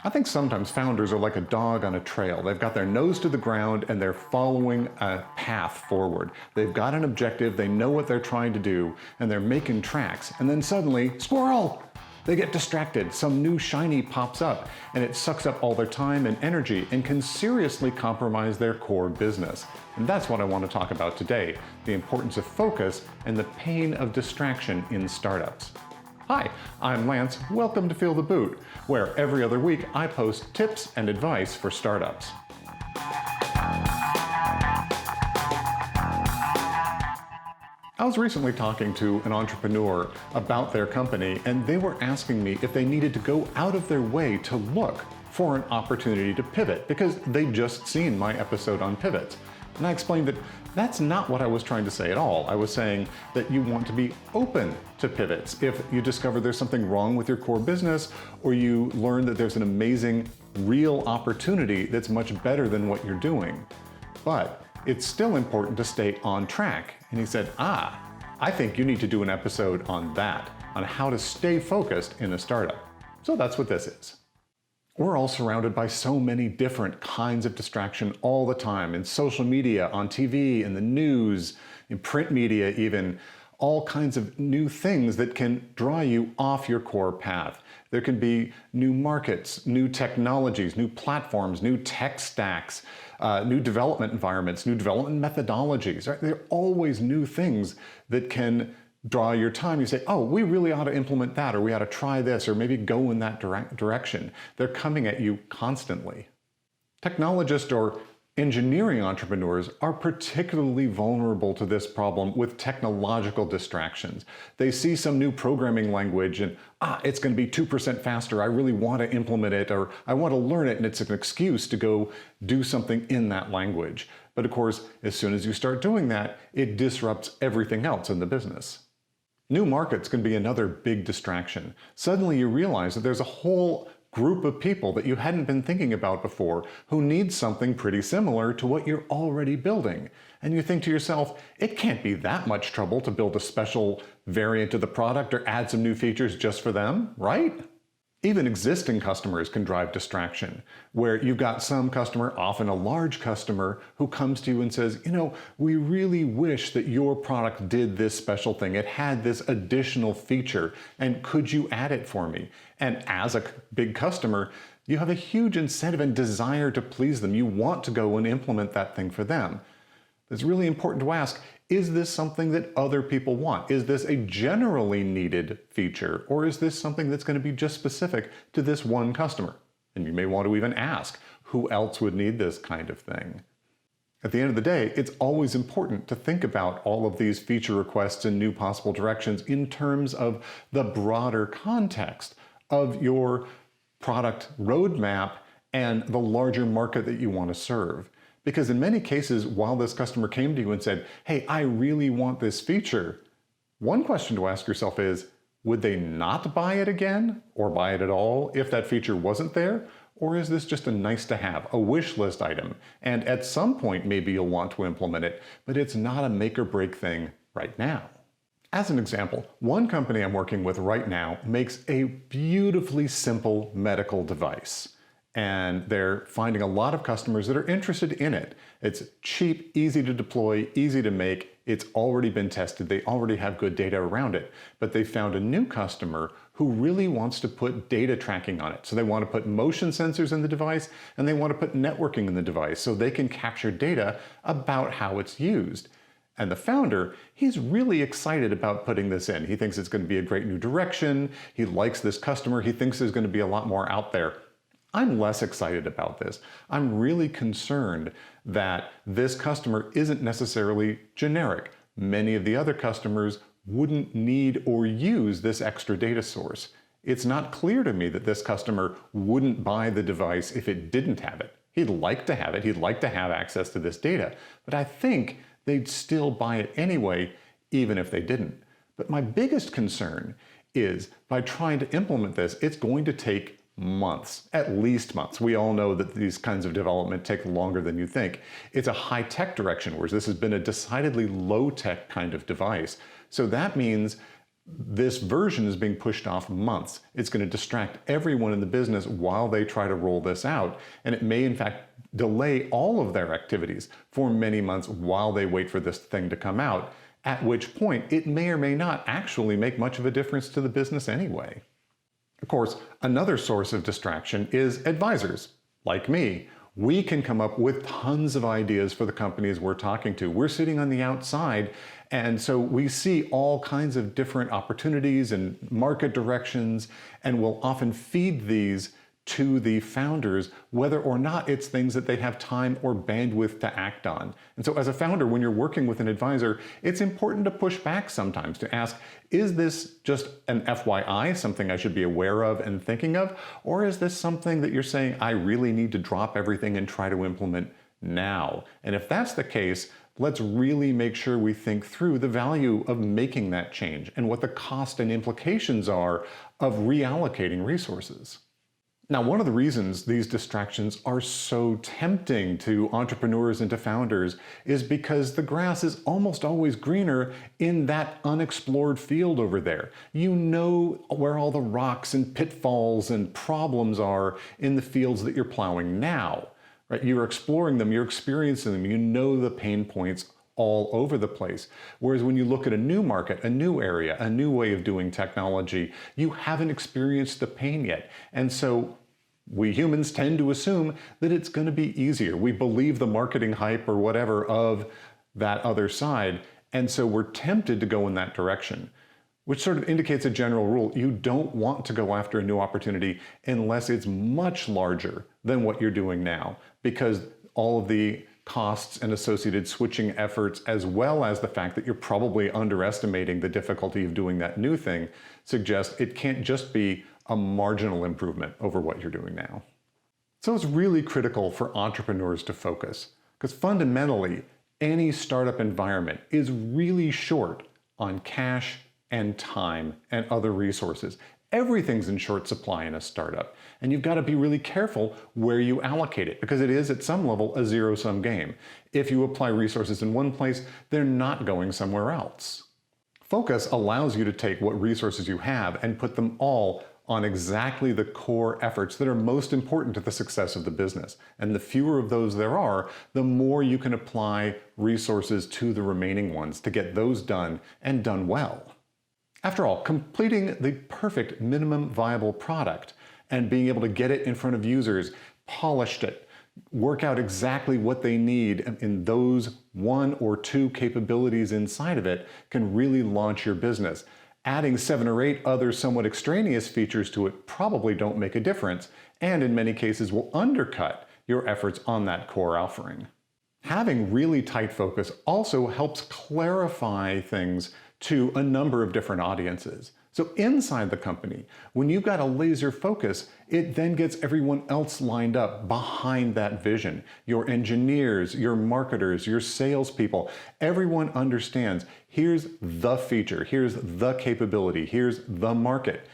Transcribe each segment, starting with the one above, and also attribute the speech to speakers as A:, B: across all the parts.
A: I think sometimes founders are like a dog on a trail. They've got their nose to the ground and they're following a path forward. They've got an objective, they know what they're trying to do, and they're making tracks. And then suddenly, squirrel! They get distracted. Some new shiny pops up, and it sucks up all their time and energy and can seriously compromise their core business. And that's what I want to talk about today, the importance of focus and the pain of distraction in startups. Hi, I'm Lance. Welcome to Feel the Boot, where every other week I post tips and advice for startups. I was recently talking to an entrepreneur about their company, and they were asking me if they needed to go out of their way to look for an opportunity to pivot because they'd just seen my episode on pivots. And I explained that that's not what I was trying to say at all. I was saying that you want to be open to pivots. If you discover there's something wrong with your core business, or you learn that there's an amazing real opportunity that's much better than what you're doing. But it's still important to stay on track. And he said, I think you need to do an episode on that, on how to stay focused in a startup. So that's what this is. We're all surrounded by so many different kinds of distraction all the time, in social media, on TV, in the news, in print media even, all kinds of new things that can draw you off your core path. There can be new markets, new technologies, new platforms, new tech stacks, new development environments, new development methodologies. Right? There are always new things that can draw your time. You say, oh, we really ought to implement that, or we ought to try this, or maybe go in that direction. They're coming at you constantly. Technologists or engineering entrepreneurs are particularly vulnerable to this problem with technological distractions. They see some new programming language and, it's going to be 2% faster. I really want to implement it, or I want to learn it, and it's an excuse to go do something in that language. But of course, as soon as you start doing that, it disrupts everything else in the business. New markets can be another big distraction. Suddenly you realize that there's a whole group of people that you hadn't been thinking about before who need something pretty similar to what you're already building. And you think to yourself, it can't be that much trouble to build a special variant of the product or add some new features just for them, right? Even existing customers can drive distraction, where you've got some customer, often a large customer, who comes to you and says, we really wish that your product did this special thing. It had this additional feature, and could you add it for me? And as a big customer, you have a huge incentive and desire to please them. You want to go and implement that thing for them. It's really important to ask, is this something that other people want? Is this a generally needed feature, or is this something that's going to be just specific to this one customer? And you may want to even ask, who else would need this kind of thing? At the end of the day, it's always important to think about all of these feature requests and new possible directions in terms of the broader context of your product roadmap and the larger market that you want to serve. Because in many cases, while this customer came to you and said, hey, I really want this feature, one question to ask yourself is, would they not buy it again or buy it at all if that feature wasn't there? Or is this just a nice to have, a wish list item? And at some point, maybe you'll want to implement it, but it's not a make or break thing right now. As an example, one company I'm working with right now makes a beautifully simple medical device. And they're finding a lot of customers that are interested in it. It's cheap, easy to deploy, easy to make. It's already been tested. They already have good data around it. But they found a new customer who really wants to put data tracking on it. So they want to put motion sensors in the device, and they want to put networking in the device so they can capture data about how it's used. And the founder, he's really excited about putting this in. He thinks it's going to be a great new direction. He likes this customer. He thinks there's going to be a lot more out there. I'm less excited about this. I'm really concerned that this customer isn't necessarily generic. Many of the other customers wouldn't need or use this extra data source. It's not clear to me that this customer wouldn't buy the device if it didn't have it. He'd like to have it. He'd like to have access to this data. But I think they'd still buy it anyway, even if they didn't. But my biggest concern is by trying to implement this, it's going to take months, at least months. We all know that these kinds of development take longer than you think. It's a high-tech direction, whereas this has been a decidedly low-tech kind of device. So that means this version is being pushed off months. It's going to distract everyone in the business while they try to roll this out, and it may in fact delay all of their activities for many months while they wait for this thing to come out, at which point it may or may not actually make much of a difference to the business anyway. Of course, another source of distraction is advisors, like me. We can come up with tons of ideas for the companies we're talking to. We're sitting on the outside, and so we see all kinds of different opportunities and market directions, and we'll often feed these to the founders, whether or not it's things that they have time or bandwidth to act on. And so as a founder, when you're working with an advisor, it's important to push back sometimes to ask, is this just an FYI, something I should be aware of and thinking of? Or is this something that you're saying, I really need to drop everything and try to implement now? And if that's the case, let's really make sure we think through the value of making that change and what the cost and implications are of reallocating resources. Now, one of the reasons these distractions are so tempting to entrepreneurs and to founders is because the grass is almost always greener in that unexplored field over there. You know where all the rocks and pitfalls and problems are in the fields that you're plowing now, right? You're exploring them, you're experiencing them, you know the pain points all over the place. Whereas when you look at a new market, a new area, a new way of doing technology, you haven't experienced the pain yet. And so we humans tend to assume that it's going to be easier. We believe the marketing hype or whatever of that other side, and so we're tempted to go in that direction, which sort of indicates a general rule. You don't want to go after a new opportunity unless it's much larger than what you're doing now, because all of the costs and associated switching efforts, as well as the fact that you're probably underestimating the difficulty of doing that new thing, suggest it can't just be a marginal improvement over what you're doing now. So it's really critical for entrepreneurs to focus, because fundamentally, any startup environment is really short on cash and time and other resources. Everything's in short supply in a startup, and you've got to be really careful where you allocate it, because it is at some level a zero-sum game. If you apply resources in one place, they're not going somewhere else. Focus allows you to take what resources you have and put them all on exactly the core efforts that are most important to the success of the business. And the fewer of those there are, the more you can apply resources to the remaining ones to get those done and done well. After all, completing the perfect minimum viable product and being able to get it in front of users, polished it, work out exactly what they need in those one or two capabilities inside of it can really launch your business. Adding 7 or 8 other somewhat extraneous features to it probably don't make a difference, and in many cases will undercut your efforts on that core offering. Having really tight focus also helps clarify things to a number of different audiences. So inside the company, when you've got a laser focus, it then gets everyone else lined up behind that vision. Your engineers, your marketers, your salespeople, everyone understands, here's the feature, here's the capability, here's the market,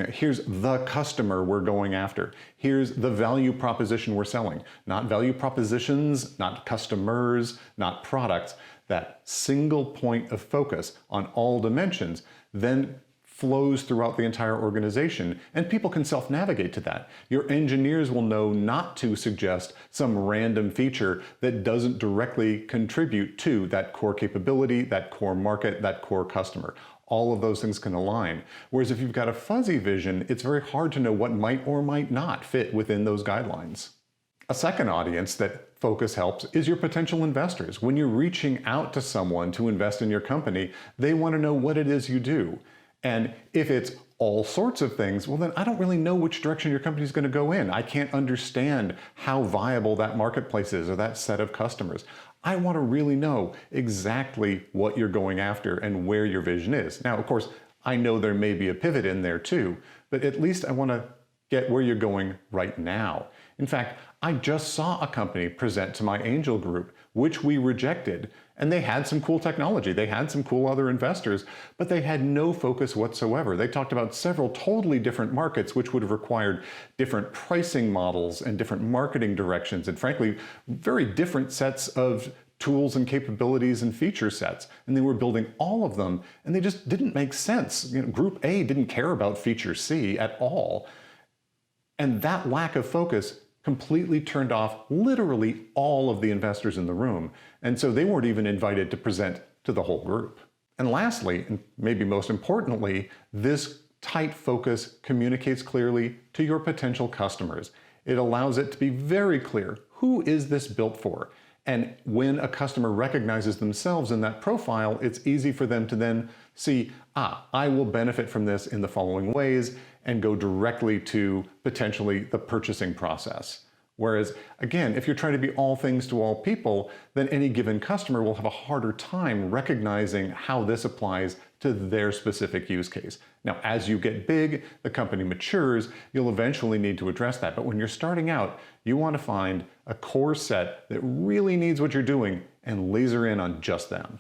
A: here's the customer we're going after, here's the value proposition we're selling. Not value propositions, not customers, not products. That single point of focus on all dimensions then flows throughout the entire organization, and people can self-navigate to that. Your engineers will know not to suggest some random feature that doesn't directly contribute to that core capability, that core market, that core customer. All of those things can align. Whereas if you've got a fuzzy vision, it's very hard to know what might or might not fit within those guidelines. A second audience that focus helps is your potential investors. When you're reaching out to someone to invest in your company, they want to know what it is you do. And if it's all sorts of things, well then I don't really know which direction your company is going to go in. I can't understand how viable that marketplace is or that set of customers. I want to really know exactly what you're going after and where your vision is. Now, of course, I know there may be a pivot in there too, but at least I want to get where you're going right now. In fact, I just saw a company present to my angel group, which we rejected, and they had some cool technology. They had some cool other investors, but they had no focus whatsoever. They talked about several totally different markets, which would have required different pricing models and different marketing directions, and frankly, very different sets of tools and capabilities and feature sets, and they were building all of them, and they just didn't make sense. Group A didn't care about feature C at all. And that lack of focus completely turned off literally all of the investors in the room. And so they weren't even invited to present to the whole group. And lastly, and maybe most importantly, this tight focus communicates clearly to your potential customers. It allows it to be very clear, who is this built for? And when a customer recognizes themselves in that profile, it's easy for them to then see, I will benefit from this in the following ways, and go directly to potentially the purchasing process. Whereas, again, if you're trying to be all things to all people, then any given customer will have a harder time recognizing how this applies to their specific use case. Now, as you get big, the company matures, you'll eventually need to address that. But when you're starting out, you want to find a core set that really needs what you're doing and laser in on just them.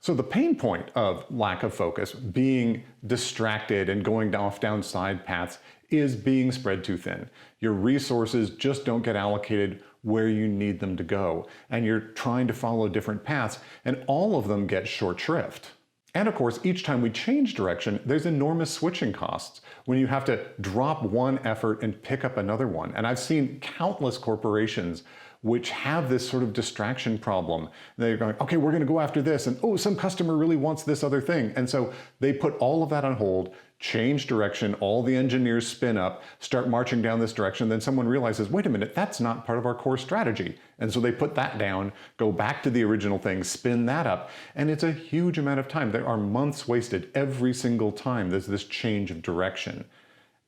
A: So the pain point of lack of focus, being distracted and going off down side paths, is being spread too thin. Your resources just don't get allocated where you need them to go, and you're trying to follow different paths, and all of them get short shrift. And of course, each time we change direction, there's enormous switching costs when you have to drop one effort and pick up another one. And I've seen countless corporations which have this sort of distraction problem. They're going, okay, we're gonna go after this, and oh, some customer really wants this other thing. And so they put all of that on hold, change direction, all the engineers spin up, start marching down this direction, then someone realizes, wait a minute, that's not part of our core strategy. And so they put that down, go back to the original thing, spin that up, and it's a huge amount of time. There are months wasted every single time there's this change of direction.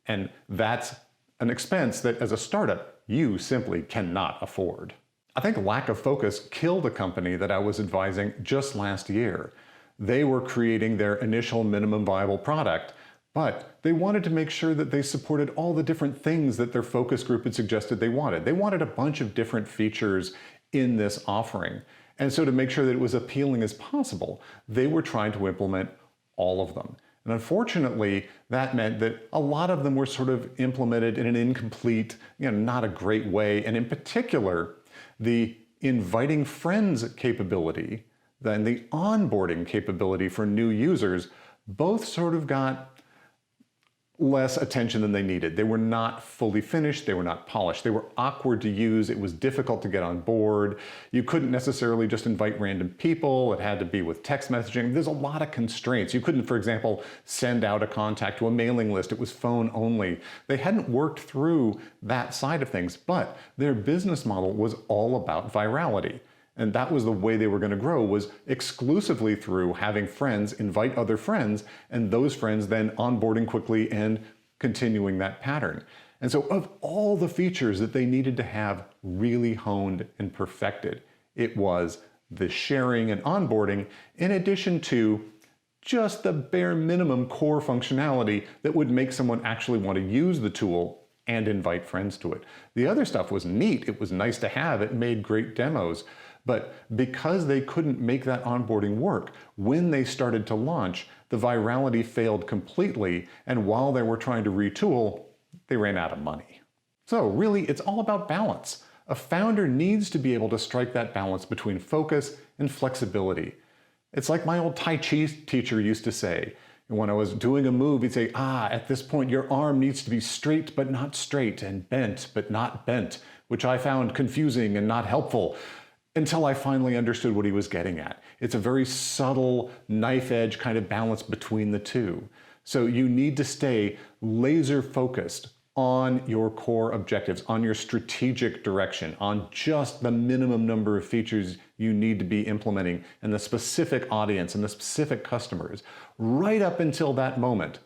A: And that's an expense that as a startup, you simply cannot afford. I think lack of focus killed a company that I was advising just last year. They were creating their initial minimum viable product, but they wanted to make sure that they supported all the different things that their focus group had suggested they wanted. They wanted a bunch of different features in this offering. And so to make sure that it was appealing as possible, they were trying to implement all of them. And unfortunately, that meant that a lot of them were sort of implemented in an incomplete, not a great way. And in particular, the inviting friends capability, then the onboarding capability for new users, both sort of got less attention than they needed. They were not fully finished, they were not polished, they were awkward to use, it was difficult to get on board, you couldn't necessarily just invite random people, it had to be with text messaging. There's a lot of constraints. You couldn't, for example, send out a contact to a mailing list, it was phone only. They hadn't worked through that side of things, but their business model was all about virality. And that was the way they were going to grow, was exclusively through having friends invite other friends, and those friends then onboarding quickly and continuing that pattern. And so of all the features that they needed to have really honed and perfected, it was the sharing and onboarding, in addition to just the bare minimum core functionality that would make someone actually want to use the tool and invite friends to it. The other stuff was neat, it was nice to have, it made great demos. But because they couldn't make that onboarding work, when they started to launch, the virality failed completely, and while they were trying to retool, they ran out of money. So really, it's all about balance. A founder needs to be able to strike that balance between focus and flexibility. It's like my old Tai Chi teacher used to say. When I was doing a move, he'd say, at this point your arm needs to be straight but not straight, and bent but not bent, which I found confusing and not helpful, until I finally understood what he was getting at. It's a very subtle, knife edge kind of balance between the two. So you need to stay laser focused on your core objectives, on your strategic direction, on just the minimum number of features you need to be implementing, and the specific audience and the specific customers, right up until that moment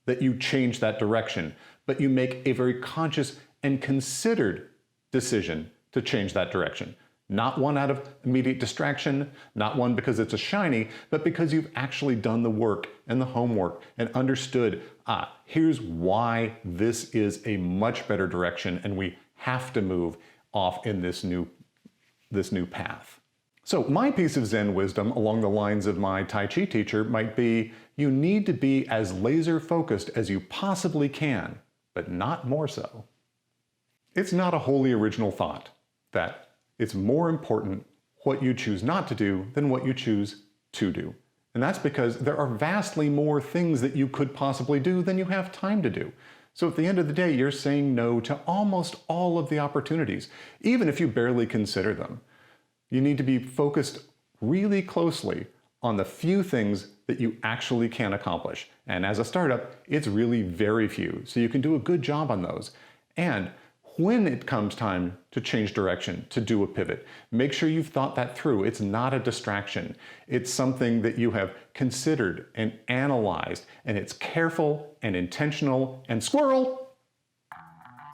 A: that you change that direction. But you make a very conscious and considered decision to change that direction. Not one out of immediate distraction, not one because it's a shiny, but because you've actually done the work and the homework and understood, here's why this is a much better direction and we have to move off in this new path. So my piece of Zen wisdom along the lines of my Tai Chi teacher might be, you need to be as laser focused as you possibly can, but not more so. It's not a wholly original thought that it's more important what you choose not to do than what you choose to do. And that's because there are vastly more things that you could possibly do than you have time to do. So at the end of the day, you're saying no to almost all of the opportunities, even if you barely consider them. You need to be focused really closely on the few things that you actually can accomplish. And as a startup, it's really very few, so you can do a good job on those. And when it comes time to change direction, to do a pivot, make sure you've thought that through. It's not a distraction. It's something that you have considered and analyzed, and it's careful and intentional and squirrel.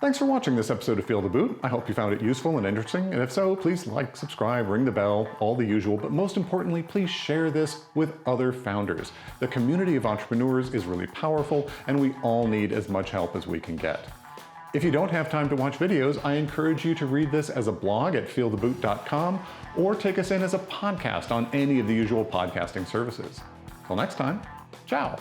A: Thanks for watching this episode of Feel the Boot. I hope you found it useful and interesting, and if so, please like, subscribe, ring the bell, all the usual, but most importantly, please share this with other founders. The community of entrepreneurs is really powerful, and we all need as much help as we can get. If you don't have time to watch videos, I encourage you to read this as a blog at feeltheboot.com or take us in as a podcast on any of the usual podcasting services. Till next time, ciao.